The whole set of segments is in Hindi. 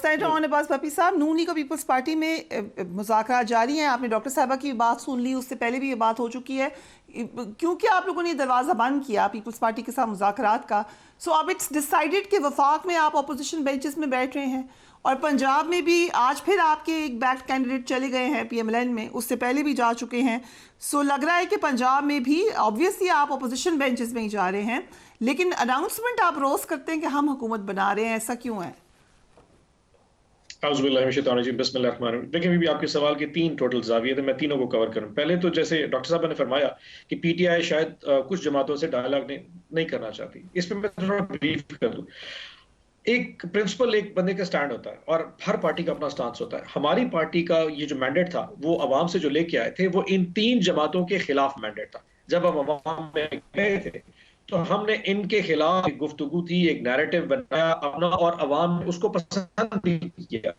सेनेटर ऑन अब्बास भट्टी साहब, नून लीग और पीपल्स पार्टी में मुज़ाकरात जारी हैं। आपने डॉक्टर साहबा की बात सुन ली, उससे पहले भी ये बात हो चुकी है। क्योंकि आप लोगों ने दरवाज़ा बंद किया पीपल्स पार्टी के साथ मुज़ाकरात का, सो अब इट्स डिसाइडेड कि वफाक में आप अपोजिशन बेंचेस में बैठ रहे हैं, और पंजाब में भी आज फिर आपके एक बैक कैंडिडेट चले गए हैं PMLN में, उससे पहले भी जा चुके हैं। सो लग रहा है कि पंजाब में भी ऑब्वियसली आप अपोजिशन बेंचेस में ही जा रहे हैं, लेकिन अनाउंसमेंट आप रोज करते हैं कि हम हुकूमत बना रहे हैं, ऐसा क्यों है? देखिए, अभी आपके सवाल के 3 टोटल जाविये थे, मैं तीनों को कवर करूं। पहले तो जैसे डॉक्टर साहब ने फरमाया कि PTI शायद कुछ जमातों से डायलॉग नहीं करना चाहती, इस पर मैं थोड़ा ब्रीफ कर दूं। एक प्रिंसिपल एक बंदे का स्टैंड होता है और हर पार्टी का अपना स्टांस होता है। हमारी पार्टी का ये जो मैंडेट था वो अवाम से जो लेके आए थे वो इन 3 जमातों के खिलाफ मैंडेट था। जब हम अवाम में गए थे तो हमने इनके खिलाफ एक गुफ्तगू थी, एक नैरेटिव बनाया अपना, और अवाम ने उसको पसंद नहीं किया,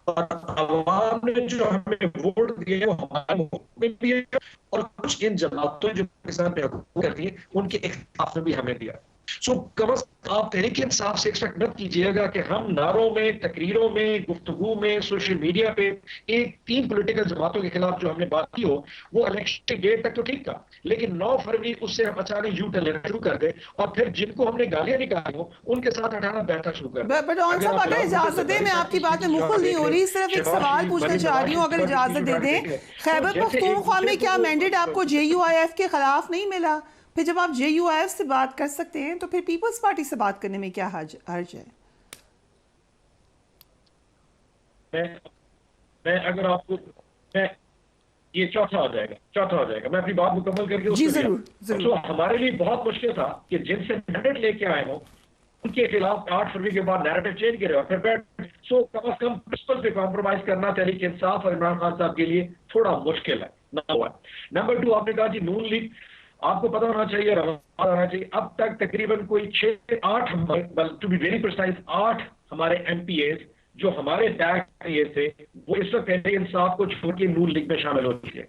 और अवाम ने जो हमें वोट दिए वो हमारे में भी है, और कुछ इन जमातों जो पाकिस्तान पे हुकूमत करती है उनके इख्तिलाफ में भी हमें दिया। सो कम अज कम आप तहरीक इंसाफ से एक्सपेक्ट मत कीजिएगा कि हम नारों में, तकरीरों में, गुफ्तगू में, सोशल मीडिया पे एक 3 पॉलिटिकल जमातों के खिलाफ जो हमने बात की हो, वो इलेक्शन डेट तक तो ठीक था, लेकिन 9 फरवरी उससे हम अचानक यू टर्न लेना शुरू कर दे, और फिर जिनको हमने गालियां निकाली हो उनके साथ हटाना बैठना शुरू कर दे। बट अगर इजाजत दें, मैं आपकी बात में मुखल नहीं हो रही, सिर्फ एक सवाल पूछना चाह रही हूँ, अगर इजाजत दे दें, खैबर पख्तूनख्वा में क्या मैंडेट आपको JUIF के खिलाफ नहीं मिला? फिर जब आप JUIF से बात कर सकते हैं तो फिर पीपल्स पार्टी से बात करने में क्या हर्ज है? मैं अगर आपको मैं ये चौथा हो जाएगा, मैं अपनी बात मुकम्मल करके जी जरूर। तो हमारे लिए बहुत मुश्किल था कि जिनसे मैंडेट लेके आए हो उनके खिलाफ 8 फरवरी के बाद नैरेटिव चेंज करे, और फिर सो कम से कम प्रिंसिपल पे कॉम्प्रोमाइज करना तहरीक इंसाफ और इमरान खान साहब के लिए थोड़ा मुश्किल है। नंबर 2, आपने कहा जी नून लीग, आपको पता होना चाहिए, होना चाहिए, अब तक तकरीबन कोई 6-8 टू बी वेरी प्रिसाइज 8 हमारे MPAs जो हमारे बैक ये थे वो इस वक्त तहरीक इंसाफ को छोड़ के नून लीग में शामिल हो चुके।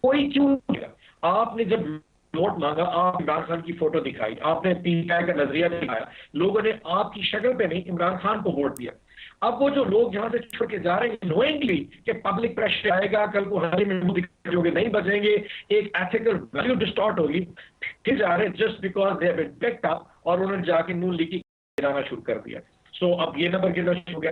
कोई क्यों नहीं? आपने जब वोट मांगा, आप इमरान खान की फोटो दिखाई, आपने PTI का नजरिया दिखाया, लोगों ने आपकी शक्ल पे नहीं इमरान खान को वोट दिया। अब वो जो लोग यहाँ से छोड़ के जा रहे हैं नोइंगली कि पब्लिक प्रेशर आएगा, कल को हरी में दिखाओगे, नहीं बचेंगे, एक एथिकल वैल्यू डिस्टॉर्ट होगी, फिर जा रहे हैं just because they have been picked up, और उन्होंने जाके नून लीग की गिराना शुरू कर दिया। सो अब ये नंबर गिरना शुरू हो गया।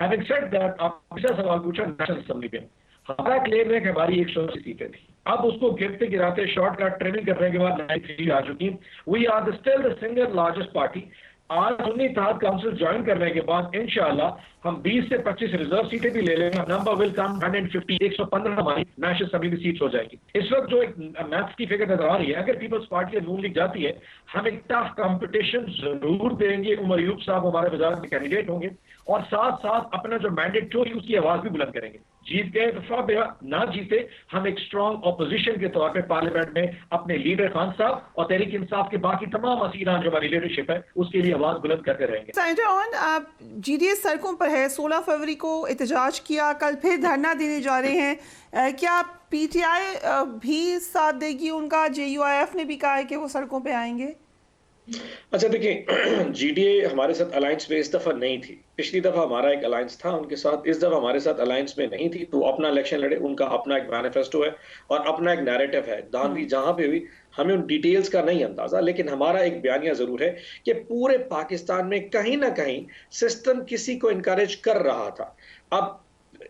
हैविंग सेड दैट, आप दूसरा सवाल पूछा नेशनल असेंबली पे, हमारा क्लेम है कि हमारी 180 सीटें थी, अब उसको गिरते गिराते शॉर्टकट ट्रेनिंग करने के बाद 93 आ चुकी। We are still the single largest party. आज सुन्नी इत्तेहाद काउंसिल ज्वाइन करने के बाद इंशाल्लाह हम 20 से 25 रिजर्व सीटें भी ले लेंगे, नंबर विल कम 150, 115 हमारी नेशनल असेंबली की सीट्स हो जाएगी। इस वक्त जो एक मैथ्स की फिगर नजर आ रही है, अगर पीपल्स पार्टी नून लीग जाती है, हम एक टफ कंपटीशन जरूर देंगे। उमर अयूब साहब हमारे वजारत में कैंडिडेट होंगे, और साथ साथ अपना जो मैंडेट जो उसकी आवाज भी बुलंद करेंगे। जीत गए तो फाबिहा, ना जीते हम एक स्ट्रॉन्ग ऑपोजिशन के तौर पे पार्लियामेंट में अपने लीडर खान साहब और तहरीक इंसाफ के बाकी तमाम असीरान जो हमारी लीडरशिप है उसके लिए आवाज बुलंद करते रहेंगे। सेनेटर ऑन, आप GDA सड़कों पर है, 16 फरवरी को एहतजाज किया, कल फिर धरना देने जा रहे हैं, क्या PTI भी साथ देगी उनका? JUIF ने भी कहा है कि वो सड़कों पे आएंगे। अच्छा देखिए, GDA हमारे साथ अलायंस में इस दफा नहीं थी। पिछली दफा हमारा एक अलायंस था उनके साथ, इस दफा हमारे साथ अलायंस में नहीं थी। तो अपना इलेक्शन लड़े, उनका अपना एक मैनिफेस्टो है और अपना एक नैरेटिव है। दानवी जहां पे हुई हमें उन डिटेल्स का नहीं अंदाजा, लेकिन हमारा एक बयानिया जरूर है कि पूरे पाकिस्तान में कहीं ना कहीं सिस्टम किसी को इनकरेज कर रहा था। अब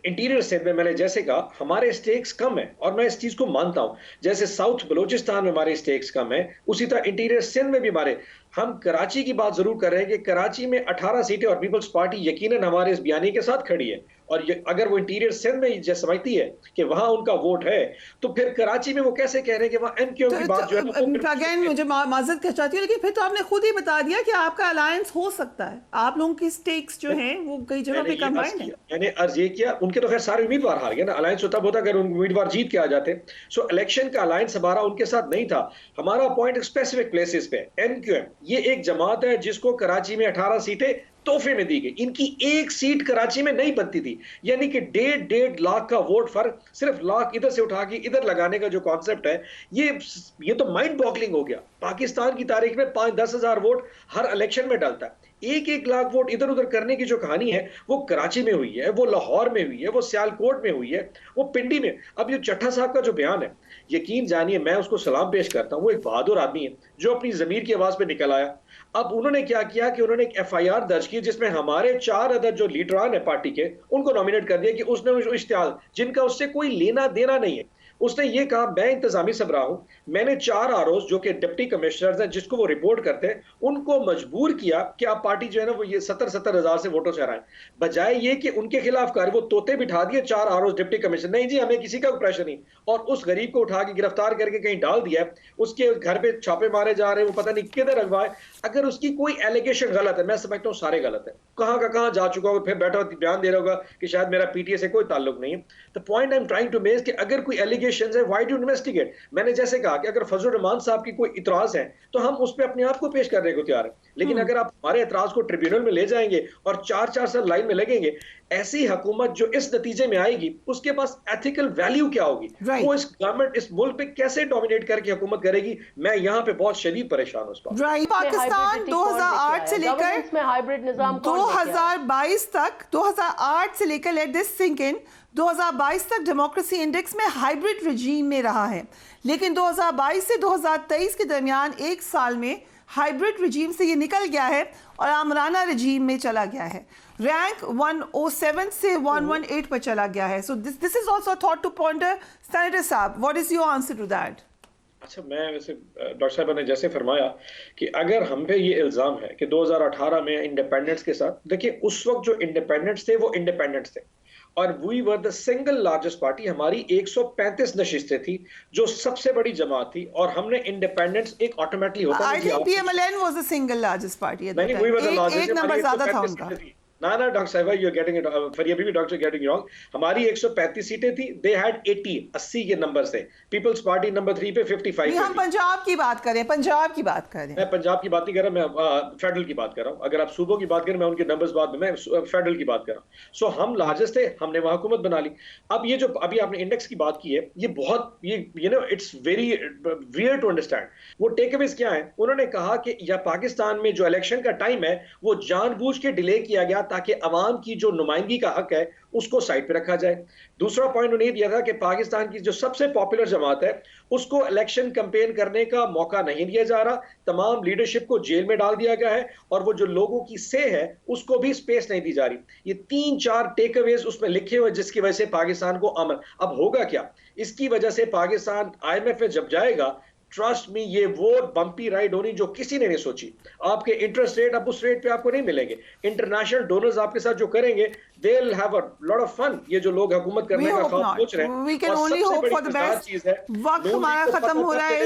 इंटीरियर सिंध में मैंने जैसे कहा हमारे स्टेक्स कम है, और मैं इस चीज को मानता हूं। जैसे साउथ बलोचिस्तान में हमारे स्टेक्स कम है, उसी तरह इंटीरियर सिंध में भी हमारे। हम कराची की बात जरूर कर रहे हैं कि कराची में 18 सीटें और पीपल्स पार्टी यकीनन हमारे इस बयानी के साथ खड़ी है, और अगर वो इंटीरियर सिंध में समझती है कि वहां उनका वोट है, तो फिर कराची में वो कैसे कह रहे हैं कि वहां MQM की बात जो है। अगेन मुझे माजरत कर चाहती हूँ, लेकिन फिर तो आपने खुद ही बता दिया कि आपका अलायंस हो सकता है, आप लोगों की स्टेक्स जो हैं वो कई जगह पे कंबाइंड है। मैंने अर्ज ये किया, उनके तो खैर सारे उम्मीदवार हार गए ना, अलायंस होता होता अगर उम्मीदवार जीत के आ जाते। सो इलेक्शन का अलायंस हमारा उनके साथ नहीं था। हमारा पॉइंट स्पेसिफिक प्लेसेस पे। MQM ये एक जमात है जिसको कराची में 18 सीटें तोहफे में दी गई। इनकी एक सीट कराची में नहीं बनती थी, यानी कि 1.5 लाख का वोट फर्क, सिर्फ लाख इधर से उठा के इधर लगाने का जो कॉन्सेप्ट है, ये तो माइंड बॉगलिंग हो गया। पाकिस्तान की तारीख में 5-10 हजार वोट हर इलेक्शन में डलता है। एक एक लाख वोट इधर उधर करने की जो कहानी है वो कराची में हुई है, वो लाहौर में हुई है, वो सियालकोट में हुई है, वो पिंडी में। अब ये चट्टा साहब का जो बयान है, यकीन जानिए मैं उसको सलाम पेश करता हूं, वो एक बहादुर आदमी है जो अपनी जमीर की आवाज पे निकल आया। अब उन्होंने क्या किया कि उन्होंने एक एफआईआर दर्ज की जिसमें हमारे 4 अदर जो लीडरान है पार्टी के उनको नॉमिनेट कर दिया कि उसने जो इश्तिहार जिनका उससे कोई लेना देना नहीं है, उसने ये कहा मैं इंतजामी सबरा हूं, मैंने 4 आरओज जो कि डिप्टी कमिश्नर्स हैं जिसको वो रिपोर्ट करते हैं उनको मजबूर किया कि आप पार्टी जो है ना वो ये 70-70 हजार से वोटों से हराएं, बजाय ये कि उनके खिलाफ कार्य वो तोते बिठा दिए 4 आरओज डिप्टी कमिश्नर, नहीं जी हमें किसी का प्रेशर नहीं, और उस गरीब को उठा के गिरफ्तार करके कहीं डाल दिया है, उसके घर पे छापे मारे जा रहे हैं, वो पता नहीं किधर रखवाए। अगर उसकी कोई एलिगेशन गलत है, मैं समझता हूँ सारे गलत है, कहां का कहां जा चुका होगा, फिर बैठा बयान दे रहा होगा कि शायद मेरा पीटीए से कोई ताल्लुक नहीं है। The point I am trying to make कि अगर कोई एलिगेशन है व्हाई डू इन्वेस्टिगेट। मैंने जैसे कहा कि अगर फजल रहमान साहब की कोई इतराज है तो हम उस पर अपने आप को पेश करने को तैयार है, लेकिन अगर आप हमारे इतराज को ट्रिब्यूनल में ले जाएंगे और 4-4 साल लाइन में लगेंगे, ऐसी हुकूमत जो इस नतीजे में आएगी उसके पास एथिकल वैल्यू क्या होगी, वो इस गवर्नमेंट इस मुल्क पे कैसे डोमिनेट करके हुकूमत करेगी। मैं यहाँ पे बहुत शदीद परेशान हूं उस पर। राइट, पाकिस्तान 2008 से लेकर हाइब्रिड निजाम 2022 तक, 2008 से लेकर लेट दिस सिंक इन, 2022 तक डेमोक्रेसी इंडेक्स में हाइब्रिड रजीम में रहा है, लेकिन 2022 से 2023 के दरमियान एक साल में हाइब्रिड रजीम से ये निकल गया है और आमराना रजीम में चला गया है। रैंक 107 से 118 पर चला गया है। So this is also thought to pointer. Senator साहब, what is your answer to that? अच्छा, मैं वैसे डॉक्टर साहब ने जैसे फरमाया कि अगर हम पे ये इल्जाम है कि 2018 में इंडिपेंडेंस के साथ, देखिए उस वक्त जो इंडिपेंडेंट्स थे वो इंडिपेंडेंट्स थे और we were the single largest party, हमारी 135 नशिस्तें थी जो सबसे बड़ी जमात थी, और हमने इंडिपेंडेंस एक ऑटोमेटिकली होता I think PMLN was the single largest party at that time. एक नंबर ज्यादा था उनका। ना डॉक्टर साहब यू आर गेटिंग इट, फिर ये भी डॉक्टर गेटिंग रॉन्ग। हमारी 135 सीटें थी, दे हैड 80 के नंबर से, पीपल्स पार्टी नंबर 3 पे 55। हम पंजाब की बात करें, पंजाब की बात करें। मैं पंजाब की बात नहीं कर रहा, मैं फेडरल की बात कर रहा हूं। अगर आप सूबों की बात करें, मैं उनके नंबर्स बाद में, मैं फेडरल की बात कर रहा हूं। सो हम लार्जेस्ट थे, हमने वहां हुकूमत बना ली। अब ये जो अभी आपने इंडेक्स की बात की है, ये बहुत you know it's very weird to understand. वो टेकअवेज क्या है? उन्होंने कहा कि या पाकिस्तान में जो इलेक्शन का टाइम है वो जानबूझ के डिले किया गया ताकि अवाम की जो नुमाइंदगी का हक है उसको साइड पे रखा जाए। दूसरा पॉइंट उन्हें दिया था कि पाकिस्तान की जो सबसे पॉपुलर जमात है उसको इलेक्शन कैंपेन करने का मौका नहीं दिया जा रहा, तमाम लीडरशिप को जेल में डाल दिया गया है, और वो जो लोगों की से है उसको भी स्पेस नहीं दी जा रही। ये 3-4 टेकअवेज उसमें लिखे हुए जिसकी वजह से पाकिस्तान को अमन। अब होगा क्या? इसकी वजह से पाकिस्तान IMF में जब जाएगा, ट्रस्ट में ये वो बम्पी राइड होनी जो किसी ने नहीं सोची। आपके इंटरेस्ट रेट अब उस रेट पे आपको नहीं मिलेंगे। इंटरनेशनल डोनर्स आपके साथ जो करेंगे, they will have a lot of fun. ये जो लोग हुकूमत करने का ख्वाब सोच रहे हैं, we can only hope for the best. वक्त हमारा खत्म हो रहा है।